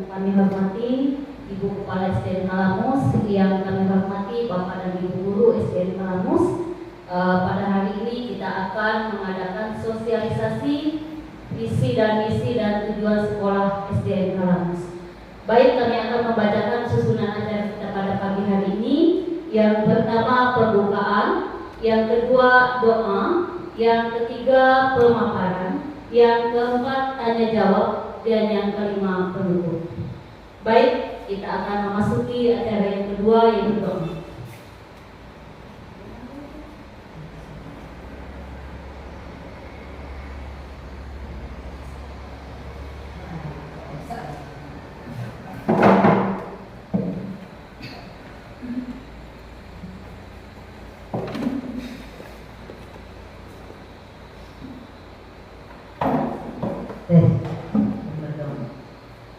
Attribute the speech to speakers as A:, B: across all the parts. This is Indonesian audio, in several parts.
A: kami hormati Ibu Kepala SDN Kalamus, yang kami hormati Bapak dan Ibu Guru SDN Kalamus. Pada hari ini kita akan mengadakan sosialisasi visi dan misi dan tujuan sekolah SDN Kalamus. Baik, kami akan membacakan susunan acara kita pada pagi hari ini. Yang pertama pembukaan, yang kedua doa, yang ketiga pemaparan, yang keempat tanya jawab, dan yang kelima penutup. Baik, kita akan memasuki acara yang kedua, yaitu doa.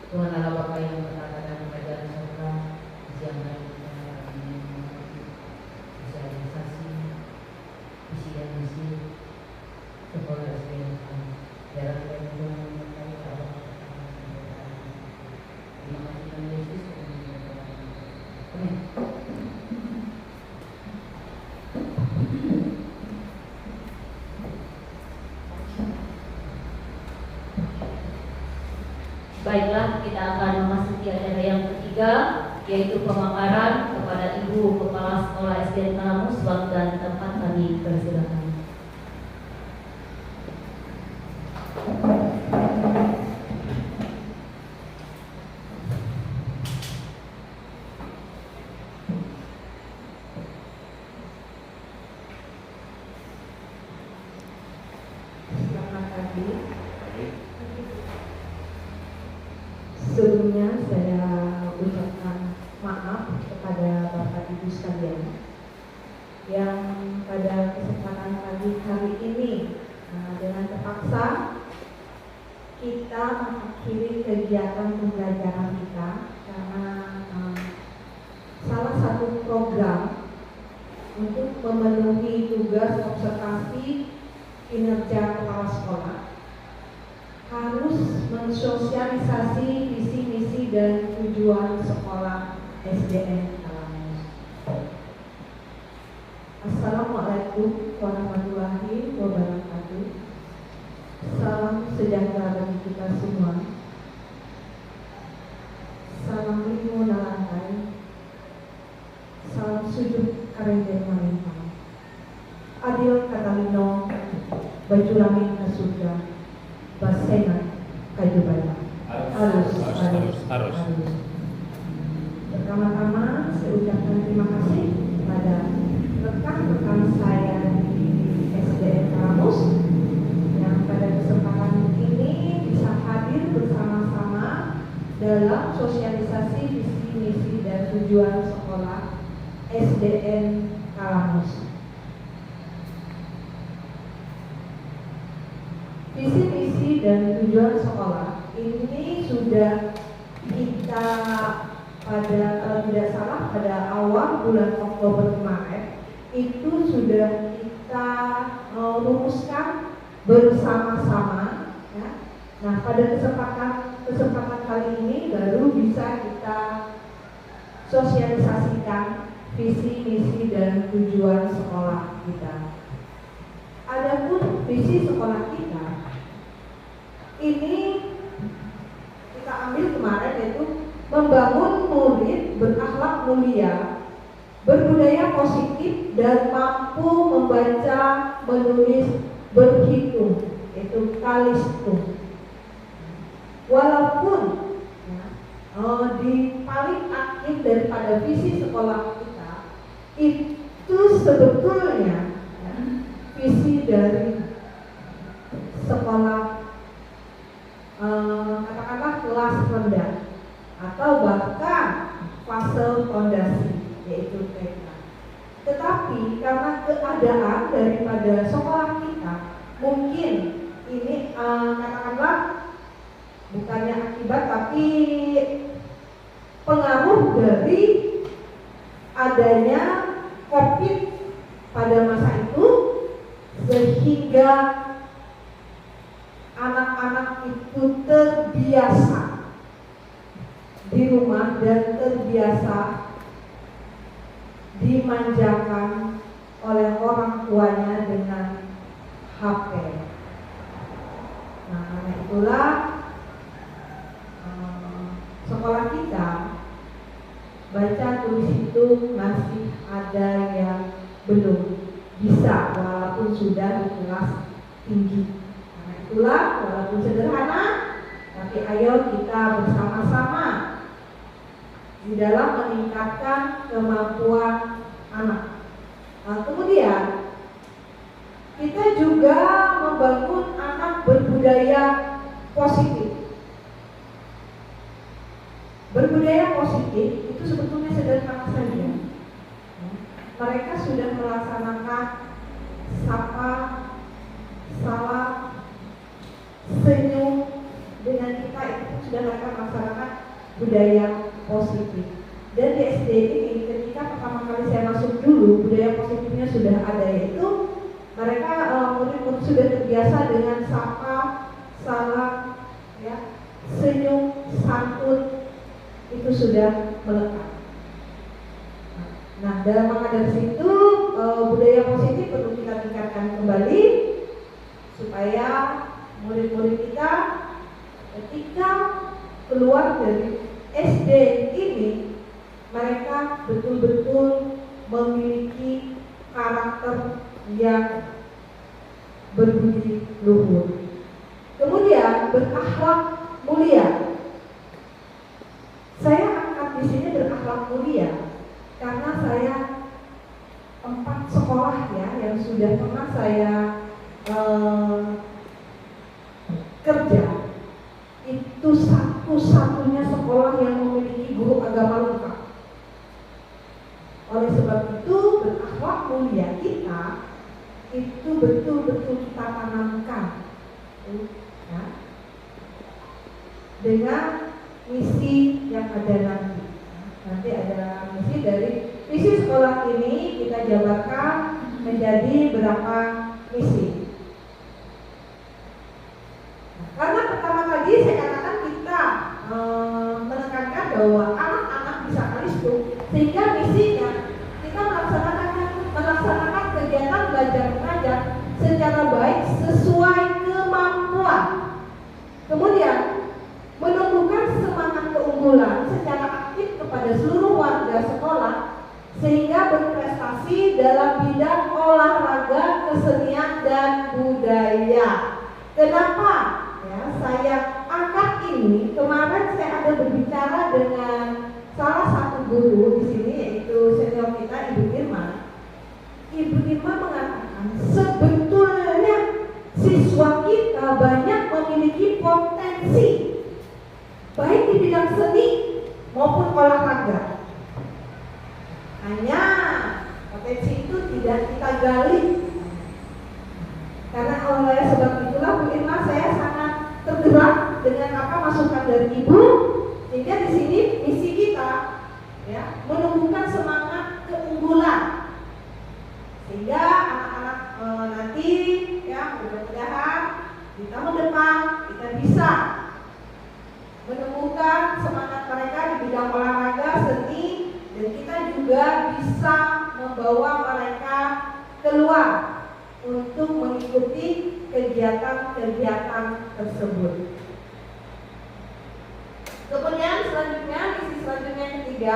B: Tuhan Allah Bapa yang berkata dan kerajaan surga, siang hari kita sosialisasi visi dan misi sekolah SDN dalam Tuhan menyertai Allah. Terima kasih Tuhan Yesus. Amin.
A: Baiklah, kita akan memasuki acara yang ketiga, yaitu pemaparan kepada Ibu Kepala Sekolah SDN Kalamus. Waktu dan tempat kami persilakan.
C: Selamat pagi. Sebelumnya saya ucapkan maaf kepada Bapak Ibu sekalian yang pada kesempatan pagi hari ini dengan terpaksa kita mengakhiri kegiatan pembelajaran kita karena salah satu program untuk memenuhi tugas observasi kinerja kepala sekolah harus mensosialisasi visi misi dan tujuan sekolah SDN Kalamus. Assalamualaikum warahmatullahi wabarakatuh. Salam sejahtera bagi kita semua. Salam limo nalantai. Salam sujud karenden manimpa. Adil katalino baju langit ke surga. Basena kayu bata harus. Pertama-tama saya ucapkan terima kasih kepada rekan-rekan saya di SDN Kalamus yang pada kesempatan ini bisa hadir bersama-sama dalam sosialisasi visi misi dan tujuan sekolah SDN Kalamus. Visi misi dan tujuan sekolah ini sudah kita kalau tidak salah pada awal bulan Oktober kemarin itu sudah kita rumuskan bersama-sama ya. Nah, pada kesempatan kali ini baru bisa kita sosialisasikan visi misi dan tujuan sekolah kita. Adapun visi sekolah kita ini kita ambil kemarin, yaitu membangun murid berakhlak mulia, berbudaya positif dan mampu membaca, menulis, berhitung, yaitu kalistung. Walaupun di paling akhir daripada visi sekolah kita itu sebetulnya visi dari sekolah katakanlah kelas rendah atau bahkan fase fondasi, yaitu TK. Tetapi karena keadaan daripada sekolah kita mungkin ini katakanlah bukannya akibat tapi pengaruh dari adanya COVID pada masa itu, sehingga anak-anak itu terbiasa rumah dan terbiasa dimanjakan oleh orang tuanya dengan HP. Nah, karena itulah sekolah kita baca tulis itu masih ada yang belum bisa walaupun sudah di kelas tinggi. Karena itulah walaupun sederhana, tapi ayo kita bersama-sama di dalam meningkatkan kemampuan anak. Nah, kemudian kita juga membangun anak berbudaya positif. Berbudaya positif itu sebetulnya sederhana saja. Mereka sudah melaksanakan sapa, salam, senyum dengan kita, itu sudah mereka melaksanakan budaya positif. Dan di SD ini ketika pertama kali saya masuk dulu, budaya positifnya sudah ada, yaitu mereka murid-murid sudah terbiasa dengan sapa, salam, ya, senyum, santun, itu sudah melekat. Nah, dalam maka dari situ budaya positif perlu kita tingkatkan kembali supaya murid-murid kita ketika keluar dari SD ini mereka betul-betul memiliki karakter yang berbudi luhur. Kemudian berakhlak mulia. Saya angkat di sini berakhlak mulia karena saya 4 sekolah ya yang sudah pernah saya kerja, itu satu-satunya sekolah yang memiliki guru agama lengkap. Oleh sebab itu berakhlak mulia kita itu betul-betul kita tanamkan ya, dengan misi yang ada nanti. Nanti ada misi dari misi sekolah ini kita jabarkan menjadi berapa misi. Nah, karena pertama kali saya katakan kita menekankan bahwa anak-anak bisa kalistu, sehingga misinya kita melaksanakan kegiatan belajar mengajar secara baik sesuai kemampuan. Kemudian menumbuhkan semangat keunggulan secara aktif kepada seluruh warga sekolah sehingga berprestasi dalam bidang olahraga, kesenian dan budaya. Kenapa ya saya angkat ini? Kemarin saya ada berbicara dengan salah satu guru di sini, yaitu senior kita Ibu Irma. Ibu Irma mengatakan sebetulnya siswa kita banyak memiliki potensi baik di bidang seni maupun olahraga. Hanya potensi itu tidak kita gali. Karena oleh sebab itulah Bu Irma saya sangat tergerak dengan apa masukan dari Ibu, sehingga di sini misi kita ya menumbuhkan semangat keunggulan sehingga anak-anak nanti ya mudah-mudahan di tahun depan kita bisa menumbuhkan semangat mereka di bidang olahraga, seni, dan kita juga bisa membawa mereka keluar untuk mengikuti kegiatan-kegiatan tersebut. Kemudian selanjutnya, misi selanjutnya yang ketiga,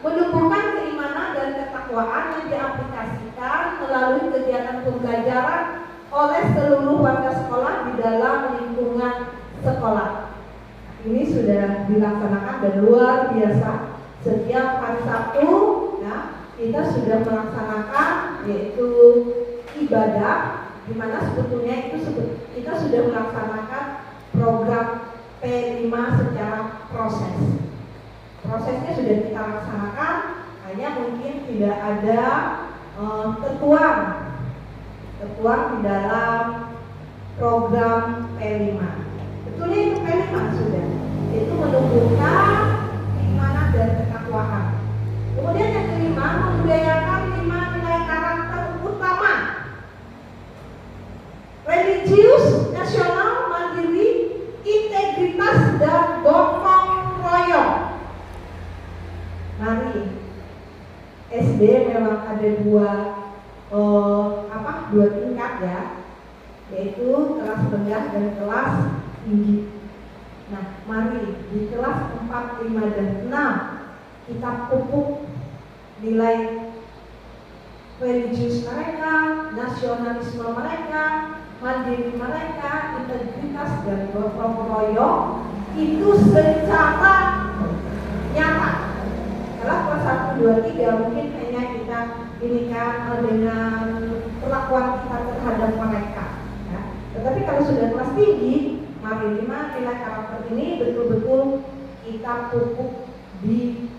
C: menumbuhkan keimanan dan ketakwaan yang diaplikasikan melalui kegiatan pembelajaran oleh seluruh warga sekolah di dalam lingkungan sekolah. Ini sudah dilaksanakan dan luar biasa. Setiap hari Sabtu ya, kita sudah melaksanakan yaitu ibadah, di mana sebetulnya itu kita sudah melaksanakan program P5 secara proses. Prosesnya sudah kita laksanakan, hanya mungkin tidak ada tertuang di dalam program P5. Betulnya itu P5 sudah, itu menumbuhkan keimanan dan ketakwaan. Kemudian yang kelima, membudayakan 5 nilai karakter utama: religius, nasional, mandiri, integritas, dan gotong royong. SD memang ada dua tingkat ya, yaitu kelas rendah dan kelas tinggi. Nah, mari di kelas 4, 5, dan 6 kita pupuk nilai religius mereka, nasionalisme mereka, mandiri mereka, integritas dan gotong royong itu secara nyata. Kalau kelas 1, 2, 3 mungkin hanya kita ini kan dengan perlakuan kita terhadap mereka ya. Tetapi kalau sudah kelas tinggi, mari nilai karakter ini betul-betul kita pupuk di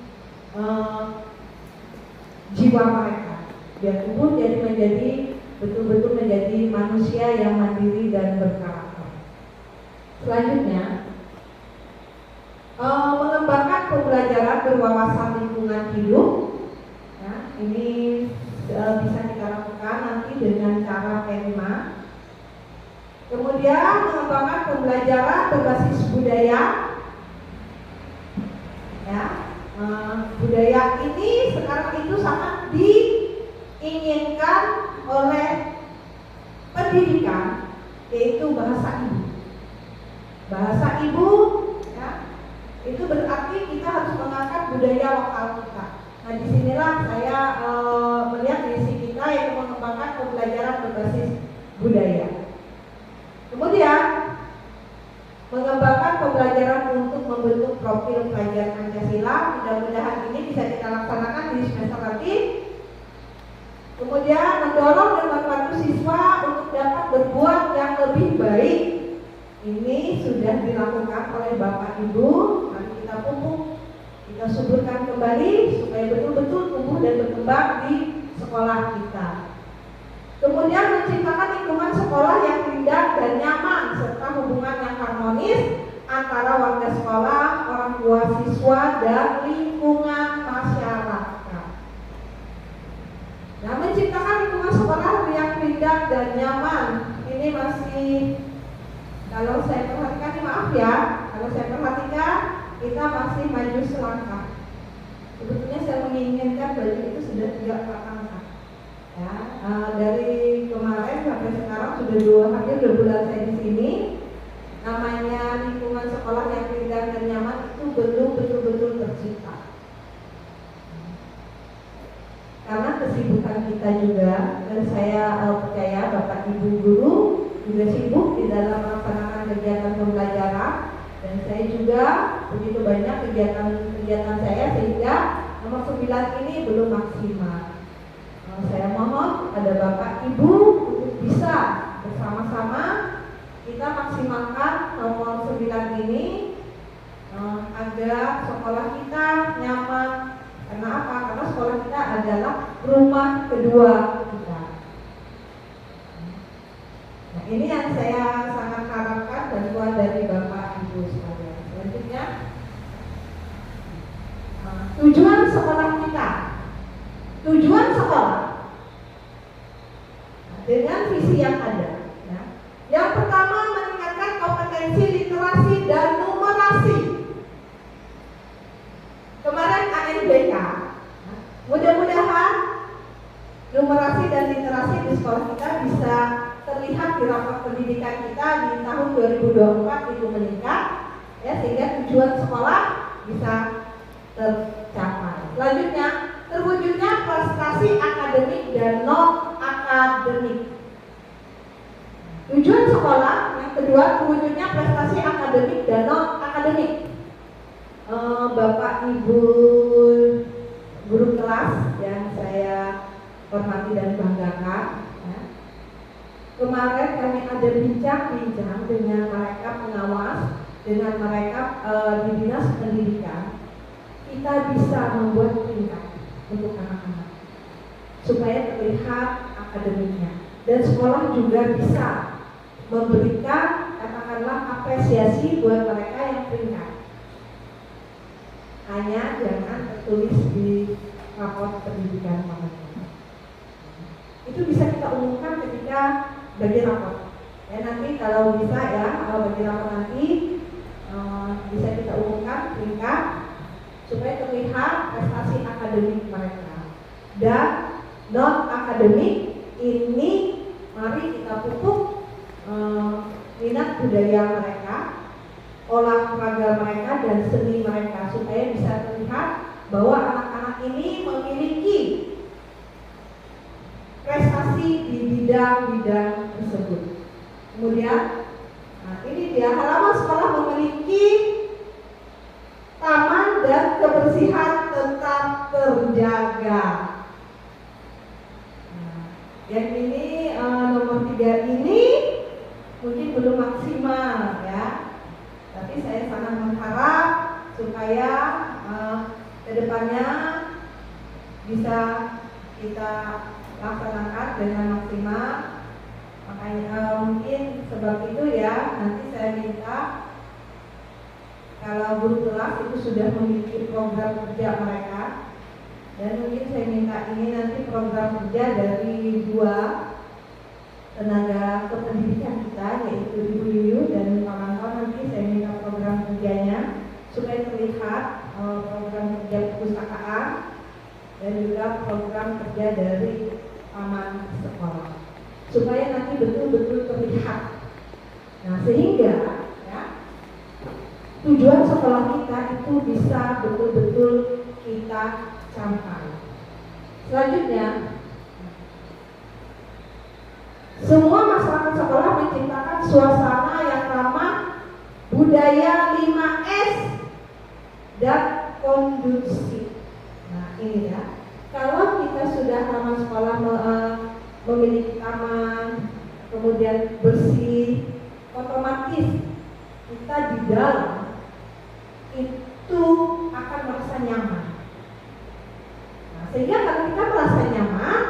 C: jiwa mereka, biar tumbuh menjadi betul-betul menjadi manusia yang mandiri dan berkarakter. Selanjutnya, mengembangkan pembelajaran berwawasan lingkungan hidup. Ya, ini bisa kita lakukan nanti dengan cara PENMA. Kemudian mengembangkan pembelajaran berbasis budaya. Ya, budaya ini sekarang itu sangat diinginkan oleh pendidikan, yaitu bahasa ibu. Bahasa ibu, ya, itu berarti kita harus mengangkat budaya lokal kita. Nah, disinilah saya melihat misi kita yaitu mengembangkan pembelajaran berbasis budaya. Kemudian mengembangkan pembelajaran untuk membentuk profil pelajar Pancasila. Mudah-mudahan ini bisa kita laksanakan di semester nanti. Kemudian mendorong dan membantu siswa untuk dapat berbuat yang lebih baik. Ini sudah dilakukan oleh Bapak Ibu. Mari kita pupuk, kita suburkan kembali supaya betul-betul tumbuh dan berkembang di sekolah kita. Kemudian menciptakan lingkungan sekolah yang indah dan nyaman serta hubungan yang harmonis antara warga sekolah, orang tua siswa, dan lingkungan masyarakat. Nah, menciptakan lingkungan sekolah yang indah dan nyaman ini masih, kalau saya perhatikan, maaf ya, kalau saya perhatikan kita masih maju selangkah. Sebetulnya saya menginginkan baju itu sudah 3-4 langkah. Ya, dari kemarin sampai sekarang sudah hampir 2 bulan saya di sini. Namanya lingkungan sekolah yang indah dan nyaman itu belum betul-betul tercipta. Karena kesibukan kita juga, dan saya percaya Bapak Ibu guru juga sibuk di dalam melaksanakan kegiatan pembelajaran, dan saya juga begitu banyak kegiatan saya sehingga nomor 9 ini belum maksimal. Saya mohon kepada Bapak Ibu untuk bisa bersama-sama kita maksimalkan nomor 9 ini agar sekolah kita nyaman. Karena apa? Karena sekolah kita adalah rumah kedua kita. Nah, ini yang saya sangat harapkan bantuan dari Bapak Ibu sekalian. Selanjutnya, tujuan sekolah kita. Tujuan sekolah dengan visi yang ada. Ya. Yang pertama, meningkatkan kompetensi literasi dan numerasi. Kemarin ANBK. Mudah-mudahan numerasi dan literasi di sekolah kita bisa terlihat di rapor pendidikan kita di tahun 2024 itu meningkat, ya, sehingga tujuan sekolah bisa tercapai. Selanjutnya, terwujudnya prestasi akademik dan non-akademik. Tujuan sekolah yang kedua, terwujudnya prestasi akademik dan non-akademik. Bapak Ibu guru kelas yang saya hormati dan banggakan, ya. Kemarin kami ada bincang-bincang dengan mereka pengawas, dengan mereka di dinas pendidikan. Kita bisa membuat peringkat untuk anak-anak supaya terlihat akademiknya, dan sekolah juga bisa memberikan katakanlah apresiasi buat mereka yang peringkat. Hanya jangan tertulis di rapor pendidikan mereka. Itu bisa kita umumkan ketika bagi rapor. Ya, nanti kalau bisa ya, kalau bagi rapor nanti bisa kita umumkan peringkat supaya terlihat prestasi akademik mereka. dan non akademik ini mari kita pupuk minat budaya mereka, olahraga mereka dan seni mereka supaya bisa terlihat bahwa anak-anak ini memiliki prestasi di bidang-bidang tersebut. Kemudian, nah ini dia, halaman sekolah memiliki taman dan kebersihan tetap terjaga. Nah, yang ini nomor 3 ini mungkin belum maksimal ya, tapi saya sangat mengharap supaya kedepannya bisa kita laksanakan dengan maksimal. Makanya mungkin sebab itu ya, nanti saya minta kalau guru kelas itu sudah memiliki program kerja mereka, dan mungkin saya minta ini nanti program kerja dari 2 tenaga kependidikan kita, yaitu Ibu Yuyu dan kawan-kawan. Nanti saya minta program kerjanya supaya terlihat program kerja perpustakaan dan juga program kerja dari taman sekolah, supaya nanti betul-betul terlihat. Nah, sehingga ya, tujuan sekolah kita itu bisa betul-betul kita capai. Selanjutnya, semua masyarakat sekolah menciptakan suasana yang ramah, budaya 5S dan kondusif. Nah ini ya, kalau kita sudah taman sekolah memiliki taman, kemudian bersih, otomatis kita di dalam itu akan merasa nyaman. Nah, sehingga kalau kita merasa nyaman,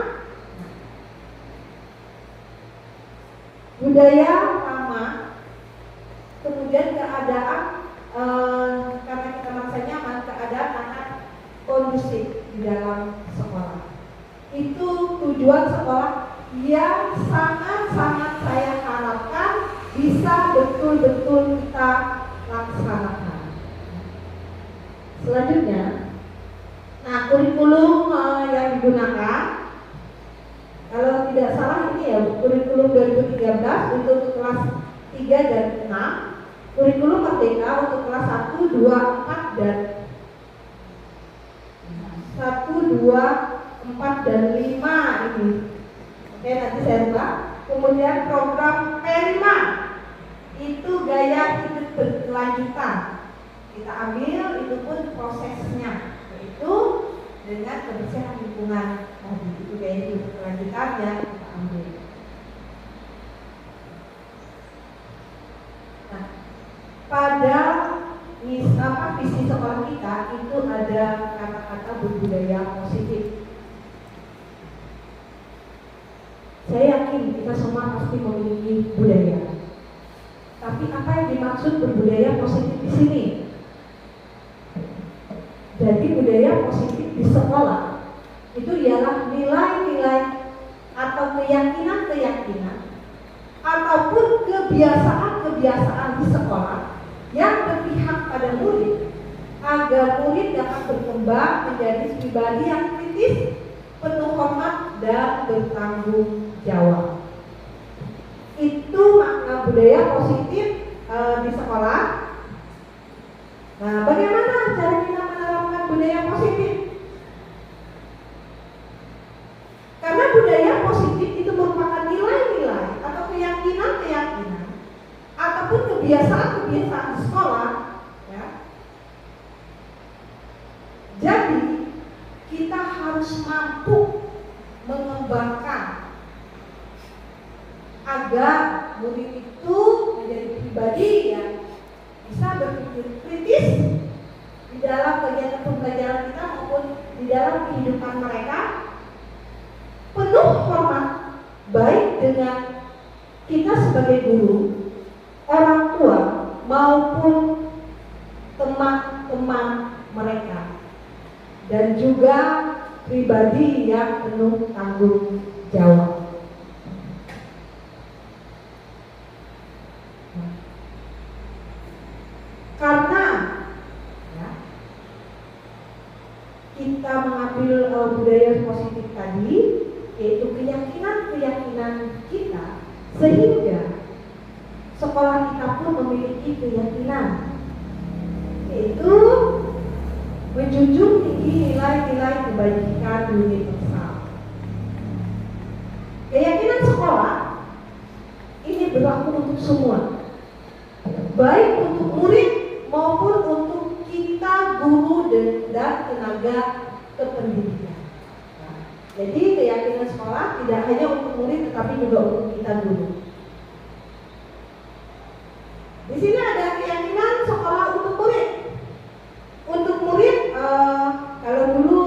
C: budaya ramah, kemudian keadaan karena kita merasa nyaman, keadaan akan kondusif di dalam sekolah. Itu tujuan sekolah yang sangat-sangat saya harapkan bisa betul-betul kita laksanakan. Selanjutnya, nah kurikulum yang digunakan, kalau tidak salah ini ya kurikulum 2013 untuk kelas 3 dan 6, kurikulum Merdeka untuk kelas 1, 2, 4 dan 1, 2, 4 dan 5 ini. Oke, nanti saya buka. Kemudian program P5 itu gaya hidup berkelanjutan. Kita ambil itu pun prosesnya, yaitu dengan kebersihan lingkungan tadi. Itu gaya hidup berkelanjutan yang kita ambil. Nah, pada visi sekolah kita itu ada kata-kata berbudaya positif. Saya yakin kita semua pasti memiliki budaya. Tapi apa yang dimaksud berbudaya positif di sini? Jadi budaya positif di sekolah itu ialah nilai-nilai atau keyakinan-keyakinan ataupun kebiasaan-kebiasaan di sekolah yang berpihak pada murid agar murid dapat berkembang menjadi pribadi yang kritis, penuh hormat dan bertanggung jawab. Itu makna budaya positif di sekolah. Nah, bagaimana cara kita menerapkan budaya positif? Karena budaya positif itu merupakan nilai-nilai atau keyakinan-keyakinan ataupun kebiasaan-kebiasaan di sekolah, ya. Jadi kita harus mampu mengembangkan agar murid itu menjadi pribadi yang bisa berpikir kritis di dalam kegiatan pembelajaran kita maupun di dalam kehidupan mereka, penuh hormat baik dengan kita sebagai guru, orang tua maupun teman-teman mereka, dan juga pribadi yang penuh tanggung jawab. Karena ya, kita mengambil budaya positif tadi, yaitu keyakinan-keyakinan kita, sehingga sekolah kita pun memiliki keyakinan, yaitu menjunjung tinggi nilai-nilai kebajikan universal. Keyakinan sekolah ini berlaku untuk semua, baik untuk murid maupun untuk kita guru dan tenaga kependidikan. Jadi keyakinan sekolah tidak hanya untuk murid tetapi juga untuk kita guru. Di sini ada keyakinan sekolah untuk murid. Untuk murid, kalau dulu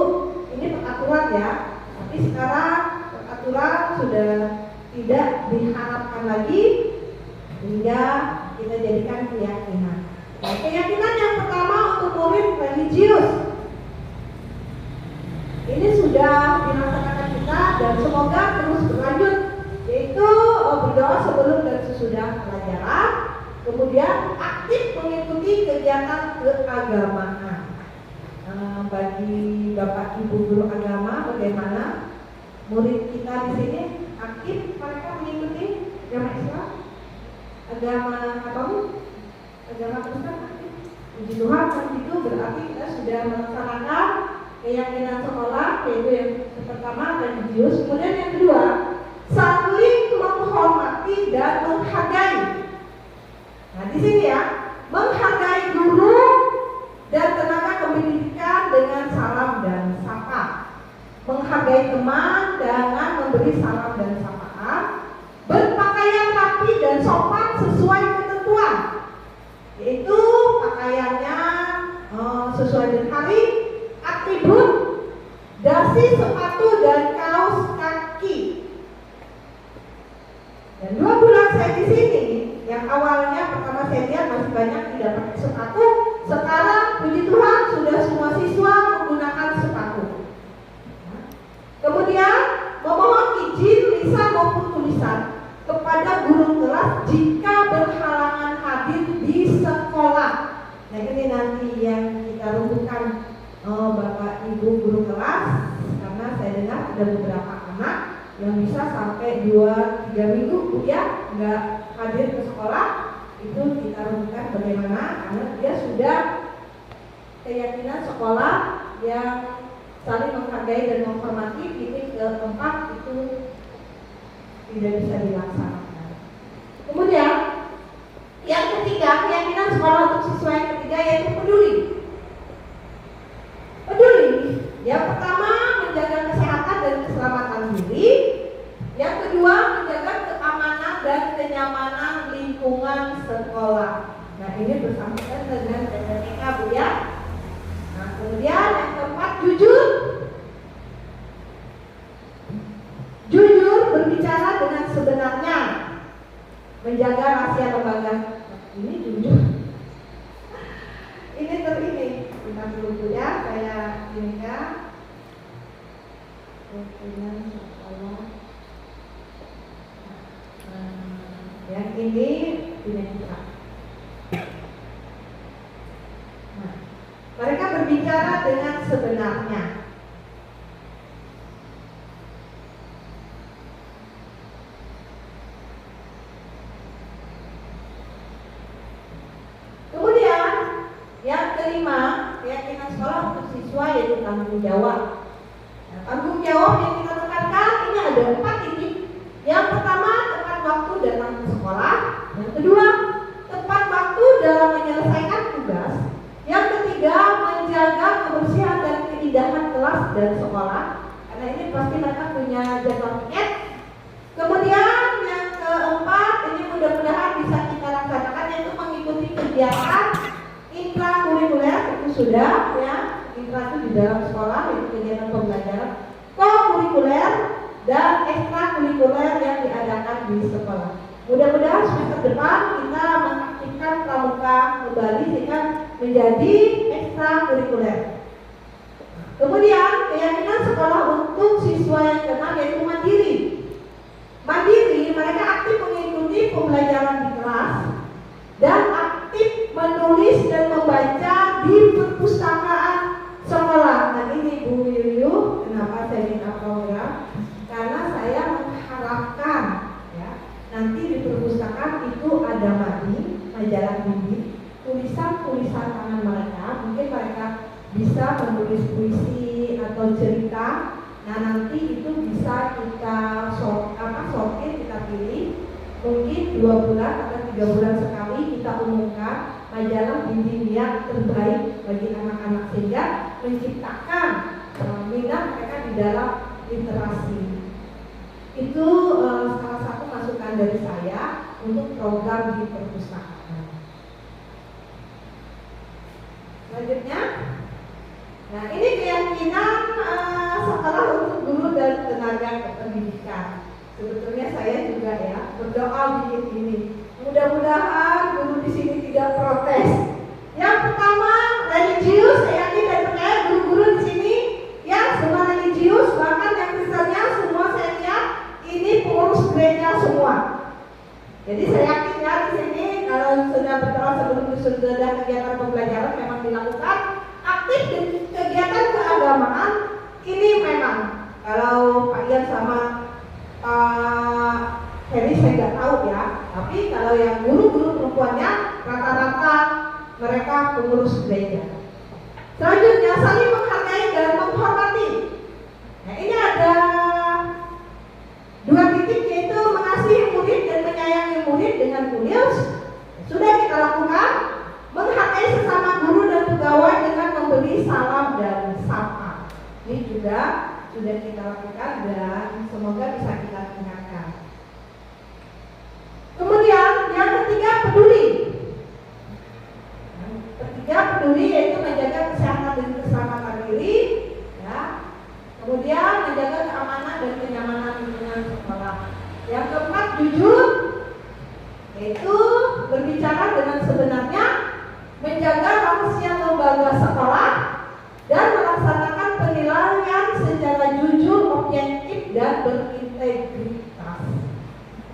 C: ini peraturan ya, tapi sekarang peraturan sudah tidak diharapkan lagi, hingga kita jadikan keyakinan. Nah, keyakinan yang pertama untuk murid religius. Ini sudah dirasakan kita dan semoga terus berlanjut, yaitu berdoa sebelum dan sesudah pelajaran, kemudian aktif mengikuti kegiatan keagamaan. Bagi Bapak Ibu guru agama, bagaimana murid kita di sini aktif mereka mengikuti agama Islam, agama apa? Agama Kristen aktif. Puji Tuhan, itu berarti kita sudah melaksanakan keyakinan sekolah, yaitu yang pertama religius, kemudian yang kedua saling menghormati dan menghargai. Nah di sini ya, menghargai guru dan tenaga pendidikan dengan salam dan sapa, menghargai teman dengan memberi salam dan sapaan, berpakaian rapi dan sopan sesuai ketentuan, yaitu pakaiannya sesuai dengan hari, atribut, dasi, sepatu dan kaos kaki. Dan 2 bulan saya di sini, yang awalnya pertama saya lihat masih banyak tidak pakai sepatu, sekarang puji Tuhan sudah semua siswa menggunakan sepatu. Kemudian memohon izin lisan maupun tulisan kepada guru kelas jika berhalangan hadir di sekolah. Nah ini nanti yang kita rumpukan Bapak Ibu guru kelas, karena saya dengar ada beberapa anak yang bisa sampai 2-3 minggu ya nggak hadir ke sekolah. Itu kita rumpukan bagaimana, karena dia sudah keyakinan sekolah yang saling menghargai dan menghormati, titik keempat itu tidak bisa dilaksanakan. Kemudian yang ketiga, keyakinan sekolah untuk siswa yang ketiga yaitu peduli. Peduli, yang pertama menjaga kesehatan dan keselamatan diri, yang kedua menjaga keamanan dan kenyamanan lingkungan sekolah. Nah ini bersangkutan dengan PPTK Bu ya. Nah kemudian yang keempat jujur. Jujur berbicara dengan sebenarnya, menjaga rahasia lembaga. Ini jujur. Ini terini. Kita dulu ya, saya ini ya. Keyakinan sekolah. Yang ini dinamika. Nah, mereka berbicara dengan sebenarnya. Kemudian yang kelima, keyakinan sekolah untuk siswa yaitu tanggung jawab. Nah, tanggung jawab yang kita tekankan ini ada 4 titik. Yang pertama, tepat waktu datang ke sekolah. Yang kedua, tepat waktu dalam menyelesaikan tugas. Yang ketiga, menjaga kebersihan dan keindahan kelas dan sekolah. Karena ini pasti mereka punya jadwal piket. Kemudian yang keempat, ini mudah-mudahan bisa kita laksanakan, yaitu mengikuti kegiatan intrakurikuler. Itu sudah ya, intra itu di dalam sekolah, yaitu kegiatan pembelajaran, kokurikuler dan ekstrakurikuler yang diadakan di sekolah. Mudah-mudahan semester depan kita mengaktifkan pramuka kembali sehingga menjadi ekstrakurikuler. Kemudian keyakinan sekolah untuk siswa yang keenam yaitu mandiri. Mandiri, mereka aktif mengikuti pembelajaran di kelas dan aktif menulis dan membaca di perpustakaan sekolah. Nah ini Bu Yuyu, kenapa saya minta program mereka bisa menulis puisi atau cerita. Nah, nanti itu bisa kita sortir, kita pilih. Mungkin 2 bulan atau 3 bulan sekali kita umumkan majalah bimbing yang terbaik bagi anak-anak, sehingga menciptakan minat mereka di dalam literasi. Itu salah satu masukan dari saya untuk program di perpustakaan. Selanjutnya, nah ini keyakinan sekolah untuk guru dan tenaga kependidikan. Sebetulnya saya juga ya berdoa bikin ini. Mudah-mudahan guru di sini tidak protes. Yang pertama, religius. Saya yakin dan percaya guru-guru di sini ya semua religius, bahkan yang Kristennya semua saya lihat ini pengurus gereja semua. Jadi saya yakin ya di sini kalau sudah berdoa sebelum sudah kegiatan pembelajaran memang dilakukan aktif di kegiatan keagamaan. Ini memang kalau Pak Ian sama Heri saya nggak tahu ya, tapi kalau yang guru-guru perempuannya rata-rata mereka pengurus gereja. Selanjutnya, saling menghargai dan menghormati. Nah, ini ada 2 titik, yaitu mengasihi murid dan menyayangi murid dengan tulus. Sudah kita lakukan. Menghargai sesama guru dan pegawai dengan memberi salam dan sapa. Ini juga sudah kita lakukan dan semoga bisa kita tingkatkan. Kemudian yang ketiga, peduli. Ketiga, peduli yaitu menjaga kesehatan dan keselamatan diri, ya. Kemudian menjaga keamanan dan kenyamanan lingkungan sekolah. Yang keempat, jujur, yaitu berbicara dengan sebenarnya, menjaga rahasia lembaga sekolah, dan melaksanakan penilaian secara jujur, objektif, dan berintegritas.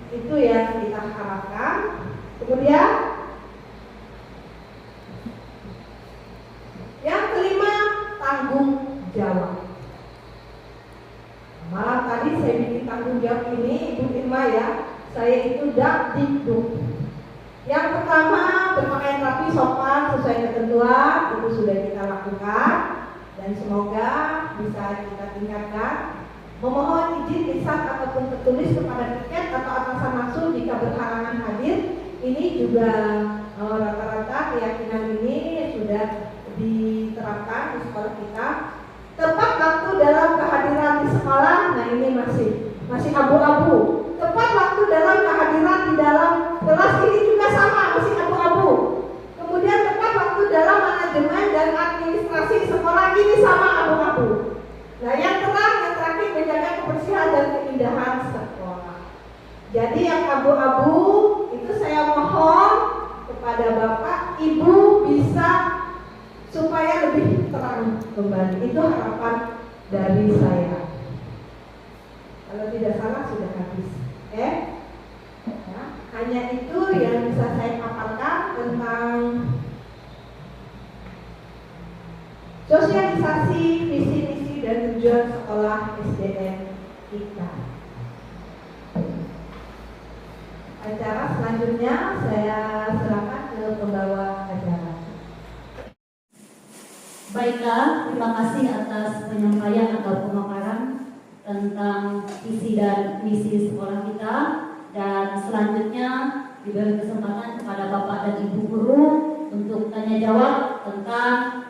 C: Itu yang kita harapkan. Kemudian yang kelima, tanggung jawab. Malam tadi saya bikin tanggung jawab ini, Ibu Irma ya, saya itu dakdikduk. Yang pertama, berpakaian rapi sopan sesuai ketentuan, itu sudah kita lakukan dan semoga bisa kita tingkatkan. Memohon izin lisan ataupun tertulis kepada piket atau atasan langsung jika berhalangan hadir. Ini juga rata-rata keyakinan ini sudah diterapkan di sekolah kita. Tepat waktu dalam kehadiran di sekolah, nah ini masih abu-abu. Tepat waktu dalam kehadiran di dalam kelas ini juga sama, masih abu-abu. Kemudian tepat waktu dalam manajemen dan administrasi sekolah ini sama, abu-abu. Nah yang terakhir menjaga kebersihan dan keindahan sekolah. Jadi yang abu-abu itu saya mohon kepada Bapak Ibu bisa supaya lebih terang kembali. Itu harapan dari saya. Kalau tidak salah sudah habis. Ya, hanya itu yang bisa saya paparkan tentang sosialisasi visi-misi dan tujuan sekolah SDN kita. Acara selanjutnya saya serahkan ke pembawa acara.
A: Baiklah, terima kasih atas penyampaian atau pemaparan tentang visi dan misi sekolah kita. Dan selanjutnya diberi kesempatan kepada Bapak dan Ibu guru untuk tanya jawab tentang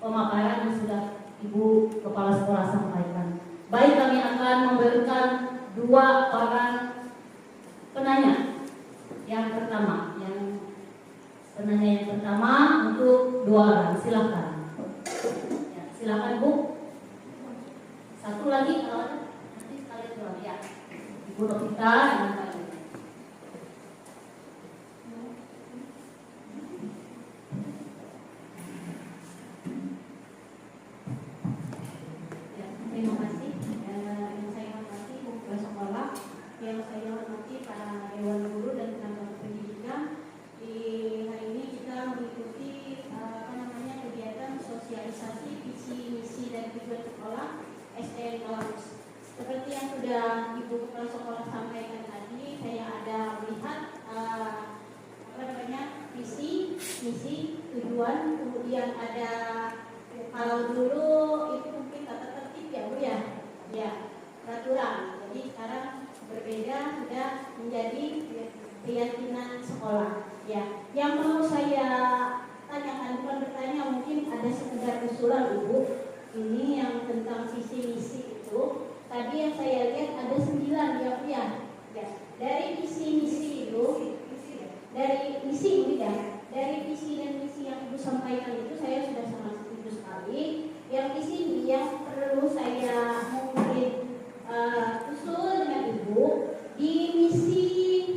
A: pemaparan yang sudah Ibu Kepala Sekolah sampaikan. Baik, kami akan memberikan 2 orang penanya. Yang pertama untuk 2 orang, silakan. Ya, silakan Bu. Satu lagi kalau ada, nanti sekalian jawab ya. Ibu Novita yang tadi. Ya, terima kasih. Yang saya hormati Bu Kepala Sekolah, yang saya hormati para dewan guru dan tenaga pendidikan. Di hari ini kita mengikuti kegiatan sosialisasi visi misi dan tujuan sekolah SDN Kalanus. Seperti yang sudah Ibu Kepala Sekolah sampaikan tadi, saya ada melihat visi, misi, tujuan, kemudian
D: kemudian ada kalau dulu itu mungkin tata tertib ya Bu ya, ya peraturan. Jadi sekarang berbeda, sudah menjadi keyakinan sekolah. Ya, yang mau saya tanyakan, bukan bertanya, mungkin ada sekedar usulan Ibu. Ini yang tentang visi misi itu. Tadi yang saya lihat ada 9 ya Bu ya. Ya, dari visi misi itu, dari misi Bu ya. Dari visi dan misi yang Ibu sampaikan itu saya sudah sangat setuju sekali. Yang di sini yang perlu saya mungkin usul dengan Ibu di misi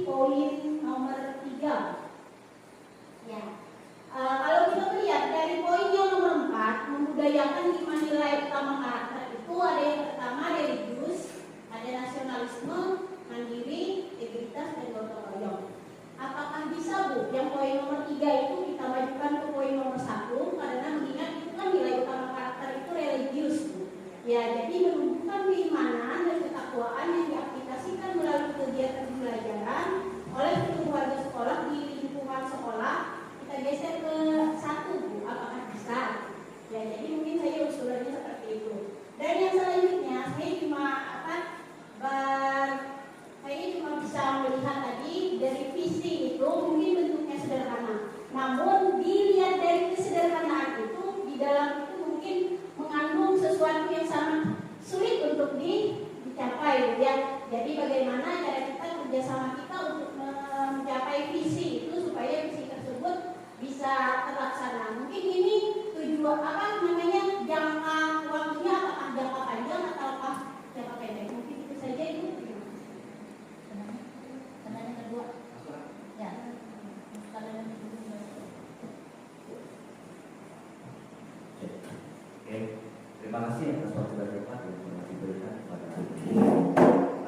D: poin nomor 3. Ya, kalau kita melihat dari poin yang nomor 4, membudayakan 5 nilai utama karakter itu ada yang pertama religius, ada nasionalisme, mandiri, integritas, dan gotong royong. Apakah bisa Bu, yang poin nomor 3 itu kita majukan ke poin nomor 1, karena mengingat itu kan nilai utama karakter itu religius Bu. Ya, jadi menumbuhkan keimanan dan ketakwaan yang diaplikasikan melalui kegiatan pembelajaran oleh seluruh warga sekolah di lingkungan sekolah. Kita geser ke 1 Bu, apakah bisa? Ya, jadi mungkin saya usulannya seperti itu. Dan yang selanjutnya saya cuma bisa melihat tadi dari visi itu mungkin bentuknya sederhana. Namun dilihat dari kesederhanaan itu, di dalam itu mungkin mengandung sesuatu yang sangat sulit untuk dicapai ya. Jadi bagaimana cara kita kerjasama kita untuk mencapai visi itu supaya visi tersebut bisa terlaksana. Mungkin ini tujuan jangka waktunya apakah jangka panjang atau jangka pendek. Mungkin itu saja Ibu.
A: Pertanyaan kedua. Ya.
E: Oke, terima kasih atas waktu dan tempat yang telah diberikan kepada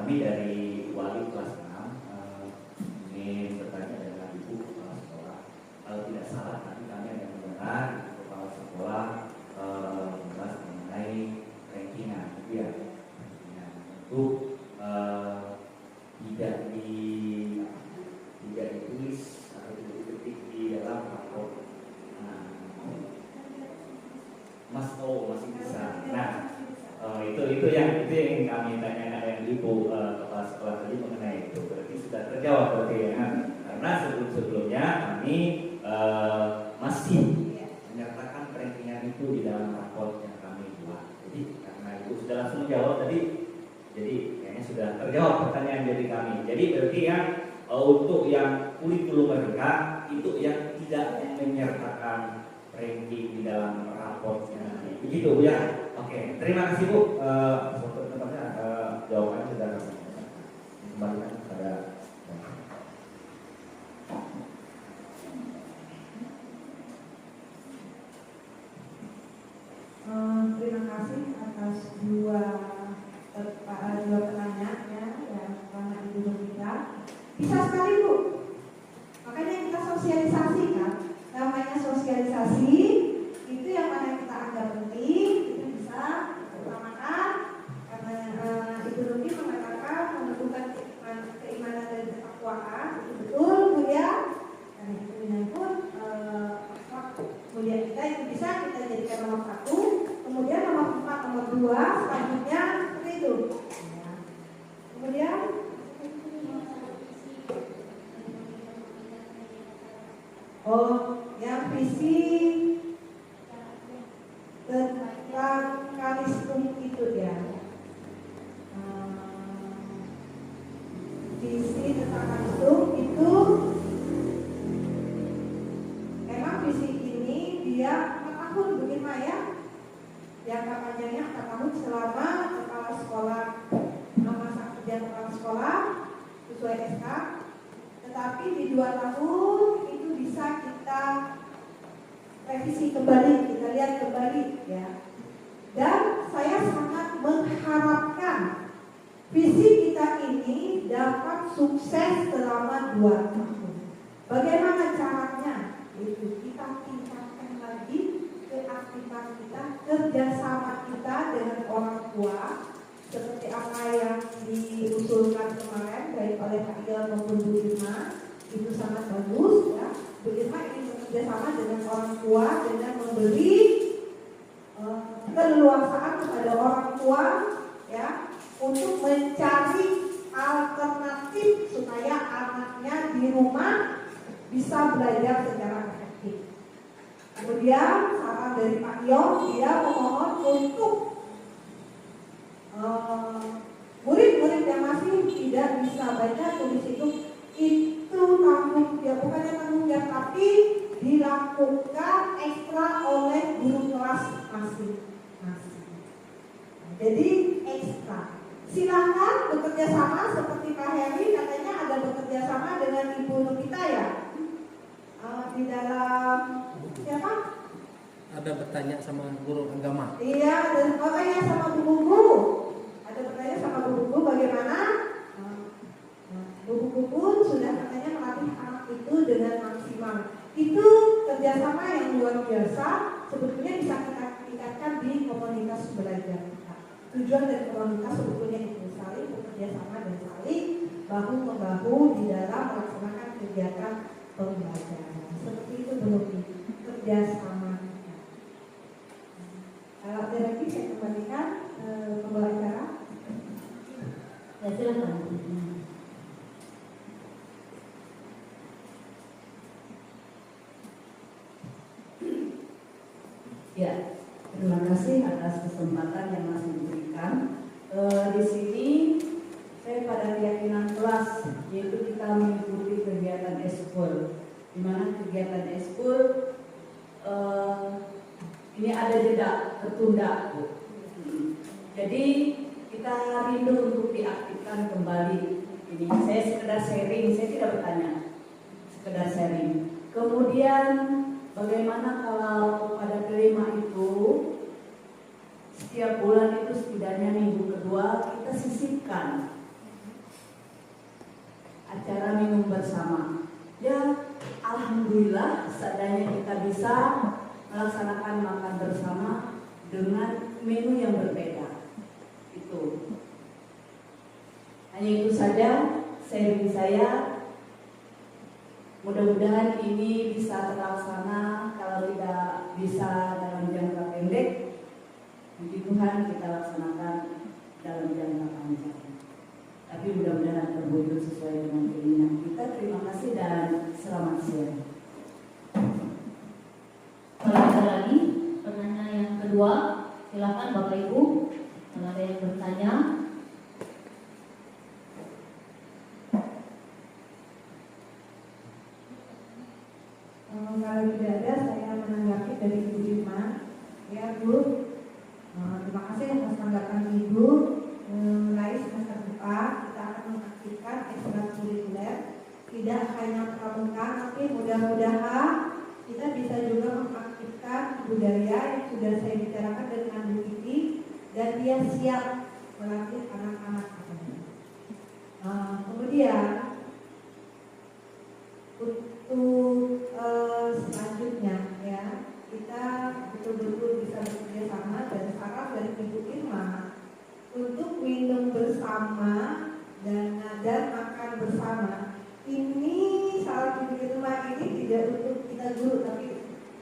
E: kami dari wali kelas 6. Ingin bertanya dengan Ibu kepala sekolah. Kalau tidak salah tadi kami ada mendengar Ibu kepala sekolah membahas mengenai rankingan, gitu ya. Itu tidak ditulis atau tidak diketik di dalam rapor. Masih bisa. Nah, itu yang kami tanyakan yang Ibu kepala sekolah tadi mengenai itu. Berarti sudah terjawab berarti ya. Karena sebelumnya kami masih menyertakan rankingan itu di dalam rapor yang kami buat. Jadi karena Ibu sudah langsung menjawab tadi, jadi kayaknya sudah terjawab pertanyaan dari kami. Jadi berarti yang untuk yang kurikulum mereka itu yang tidak menyertakan ranking di dalam raportnya. Begitu Bu ya. Oke, terima kasih Bu. Tempatnya jawabannya sudah kembalikan kepada
C: terima kasih atas dua pertanyaan ya, pertanyaan Ibu kita. Bisa sekali Bu. Makanya kita sosialisasikan. Namanya sosialisasi itu yang mana kita anggap penting, itu bisa utamakan karena Ibu Ruki mengatakan menentukan keimanan dan ketakwaan itu betul Bu ya. Dan itu pun kemudian kita itu bisa kita jadikan nomor 1, kemudian nomor 4, nomor 2, selanjutnya seperti itu. Ya. Kemudian yang visi tentang karistum itu ya. Visi tentang karistum itu memang visi ini dia 4 tahun begini ya. Jangka panjangnya 4 tahun selama kepala sekolah masa kerja kepala sekolah sesuai SK. Tetapi di 2 tahun itu bisa kita revisi kembali, kita lihat kembali ya. Dan saya sangat mengharapkan visi kita ini dapat sukses selama 2 tahun. Bagaimana caranya? Itu kita tingkatkan lagi keaktifan kita, kerjasama kita dengan orang tua, seperti apa yang diusulkan kemarin baik oleh Kak Ilham maupun Bu Irma, itu sangat bagus ya. Bu Irma ingin bekerja sama dengan orang tua dengan memberi keleluasaan kepada orang tua ya untuk mencari alternatif supaya anaknya di rumah bisa belajar secara efektif. Kemudian saran dari Pak Yon, dia memohon untuk murid-murid yang masih tidak bisa baca tulis itu tanggung jawab, bukannya tanggung jawab tapi dilakukan ekstra oleh guru kelas masing-masing. Jadi ekstra. Silakan bekerja sama seperti Pak Heri katanya ada bekerja sama dengan Ibu Nukita ya di dalam siapa?
F: Ada bertanya sama guru agama.
C: Iya, dan sama Bu Bubu. Ada bertanya sama Bu Bubu bagaimana? Bu Bubu pun sudah katanya melatih anak itu dengan maksimal. Itu kerjasama yang luar biasa. Sebetulnya bisa kita tingkatkan di komunitas belajar kita. Tujuan dari komunitas sebetulnya itu saling bekerja sama dan saling bahu membahu di dalam melaksanakan kegiatan pembelajaran. Seperti itu belum kerjasama. Kalau ada lagi saya kembalikan pembawa acara.
A: Ya silakan.
G: Ya, terima kasih atas kesempatan yang masih diberikan. Di sini saya pada keyakinan kelas, yaitu kita mengikuti kegiatan eskul, di mana kegiatan eskul ini ada jeda tertunda, Bu. Jadi kita rindu untuk diaktifkan kembali. Ini saya sekedar sharing, saya tidak bertanya, sekedar sharing. Kemudian bagaimana kalau pada kelima itu setiap bulan itu setidaknya minggu kedua kita sisipkan acara minum bersama. Ya, alhamdulillah seadanya kita bisa melaksanakan makan bersama dengan menu yang berbeda. Itu. Hanya itu saja sharing saya. Mudah-mudahan ini bisa terlaksana. Kalau tidak bisa dalam jangka pendek, puji Tuhan kita laksanakan dalam jangka panjang. Tapi mudah-mudahan terwujud sesuai dengan keinginan kita. Terima kasih dan selamat siang.
A: Kalau ada lagi penanya yang kedua, silakan Bapak Ibu. Kalau ada yang bertanya.
C: Kalau tidak ada, saya menanggapi dari Ibu Irma. Ya Bu, terima kasih atas tanggapan Ibu. Mulai semester depan kita akan mengaktifkan ekstrakurikuler, tidak hanya pramuka, tapi mudah-mudahan kita bisa juga mengaktifkan budaya yang sudah saya bicarakan dengan Bu Titi, dan dia siap melatih anak-anak. Kemudian untuk selanjutnya ya, kita betul-betul bisa bekerja sama, dan saran dari Ibu Irma untuk minum bersama dan makan bersama. Ini saran Ibu Irma ini tidak untuk kita guru, tapi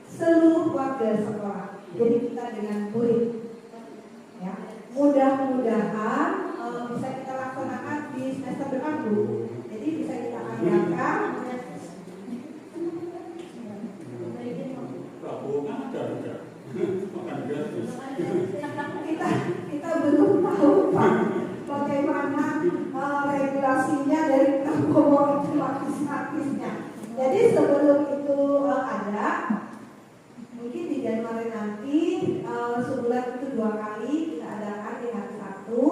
C: seluruh warga sekolah. Jadi kita dengan murid ya, mudah-mudahan bisa kita laksanakan di semester depan Bu. Jadi bisa kita anggarkan. Kita belum tahu Pak bagaimana regulasinya dari komunitas-komunitasnya. Jadi sebelum itu ada, mungkin di Januari nanti sebulan itu 2 kali kita adakan di hari Sabtu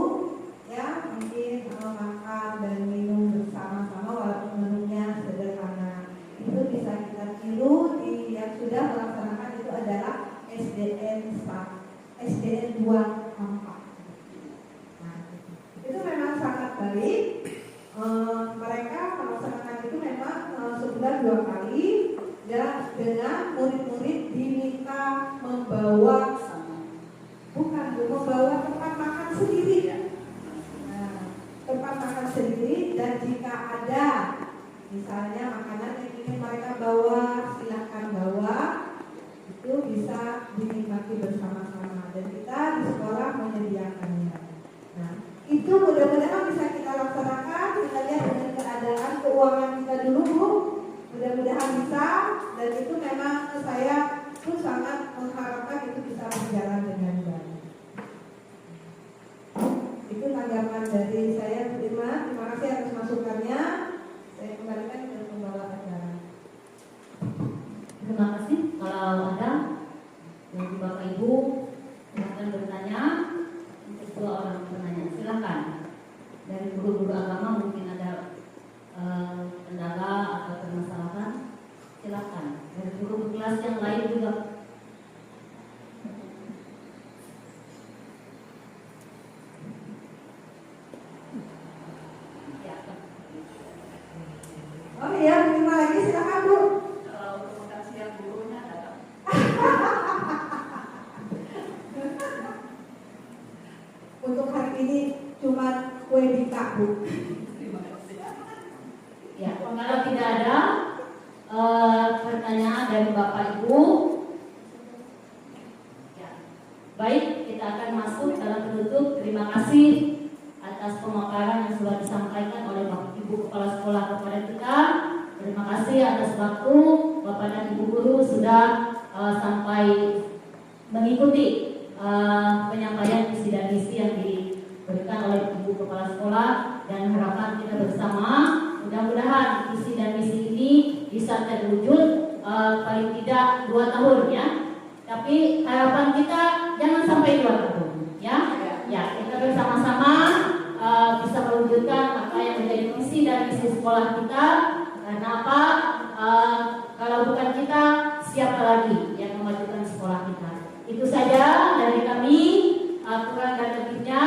C: ya, mungkin makan dan minum bersama-sama walaupun menunya sederhana. Itu bisa kita tiru di yang sudah melaksanakan itu adalah SDN 2 4. Nah, itu memang sangat baik. Mereka melaksanakan itu memang sebulan 2 kali, dan dengan murid-murid diminta membawa membawa tempat makan sendiri. Nah, tempat makan sendiri, dan jika ada misalnya makanan yang ingin mereka bawa, silahkan bawa. nanti bersama-sama dan kita di sekolah menyediakannya. Nah, itu mudah-mudahan bisa kita laksanakan. Kita lihat dengan keadaan keuangan kita dulu, Bu. Mudah-mudahan bisa, dan itu memang saya pun sangat mengharapkan itu bisa berjalan dengan baik. Itu tanggapan dari saya, Bu Irma. Terima kasih atas masukannya. Saya kembalikan ke pembawa acara.
A: Terima kasih. Kalau ada dari Bapak Ibu silakan bertanya. Untuk 2 orang penanya, silakan. Dari guru-guru agama mungkin ada kendala atau permasalahan, silakan. Dari guru kelas yang lain juga.
C: Oh iya, terima lagi, silakan Bu.
G: Kalau untuk makan siang gurunya datang.
C: Untuk hari ini cuma kue dika, Bu.
G: Terima kasih.
A: Ya, kalau tidak ada pertanyaan dari Bapak Ibu, ya, baik, kita akan masuk dalam penutup. Terima kasih atas pemaparan yang sudah disampaikan oleh Bapak Ibu Kepala Sekolah kepada kita. Terima kasih atas waktu Bapak dan Ibu guru sudah sampai mengikuti penyampaian visi dan misi yang diberikan oleh Ibu Kepala Sekolah, dan harapan kita bersama mudah-mudahan visi dan misi ini bisa terwujud paling tidak 2 tahun ya. Tapi harapan kita jangan sampai 2 tahun ya. Ya, kita bersama-sama bisa mewujudkan apa yang menjadi visi dan misi sekolah kita. Karena apa? Kalau bukan kita, siapa lagi yang memajukan sekolah kita? Itu saja dari kami. Kurang dan lebihnya